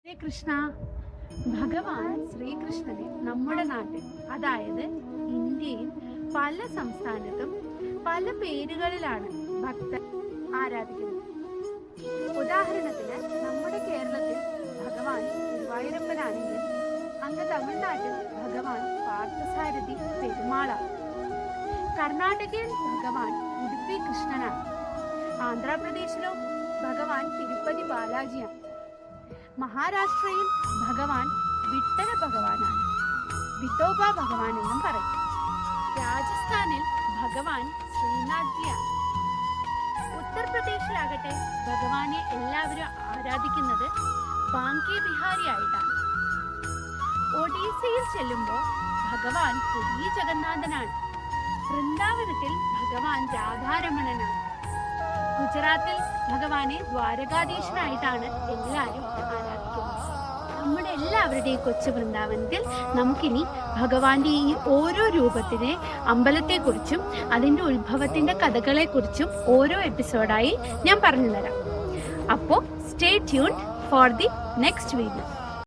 കൃഷ്ണ. ഭഗവാൻ ശ്രീകൃഷ്ണനെ നമ്മുടെ നാട്ടിൽ, അതായത് ഇന്ത്യയിൽ പല സംസ്ഥാനത്തും പല പേരുകളിലാണ് ഭക്തർ ആരാധിക്കുന്നത്. ഉദാഹരണത്തിന് നമ്മുടെ കേരളത്തിൽ ഭഗവാൻ ഗുരുവായൂരപ്പനാണെങ്കിൽ അങ്ങ് തമിഴ്നാട്ടിൽ ഭഗവാൻ പാർത്ഥസാരഥി പെരുമാളാണ്. കർണാടകയിൽ ഭഗവാൻ ഉടുപ്പി കൃഷ്ണനാണ്. ആന്ധ്രാപ്രദേശിലോ ഭഗവാൻ തിരുപ്പതി ബാലാജിയാണ്. മഹാരാഷ്ട്രയിൽ ഭഗവാൻ വിട്ടല ഭഗവാനാണ്. വിത്തോബ ഭഗവാൻ എന്നും പറയും. രാജസ്ഥാനിൽ ഭഗവാൻ ശ്രീനാഥ്ജിയാണ്. ഉത്തർപ്രദേശിലാകട്ടെ ഭഗവാനെ എല്ലാവരും ആരാധിക്കുന്നത് ബാങ്കെ ബിഹാരി ആയിട്ടാണ്. ഒഡീസയിൽ ചെല്ലുമ്പോൾ ഭഗവാൻ പുരി ജഗന്നാഥനാണ്. വൃന്ദാവനത്തിൽ ഭഗവാൻ രാധാരമണനാണ്. ഗുജറാത്തിൽ ഭഗവാനെ ദ്വാരകാധീശനായിട്ടാണ് എല്ലാവരും ആരാധിക്കുന്നത്. നമ്മുടെ എല്ലാവരുടെയും കൊച്ചു വൃന്ദാവനത്തിൽ നമുക്കിനി ഭഗവാന്റെ ഈ ഓരോ രൂപത്തിനെ, അമ്പലത്തെക്കുറിച്ചും അതിൻ്റെ ഉത്ഭവത്തിൻ്റെ കഥകളെക്കുറിച്ചും ഓരോ എപ്പിസോഡായി ഞാൻ പറഞ്ഞു തരാം. അപ്പോൾ stay tuned for the next video.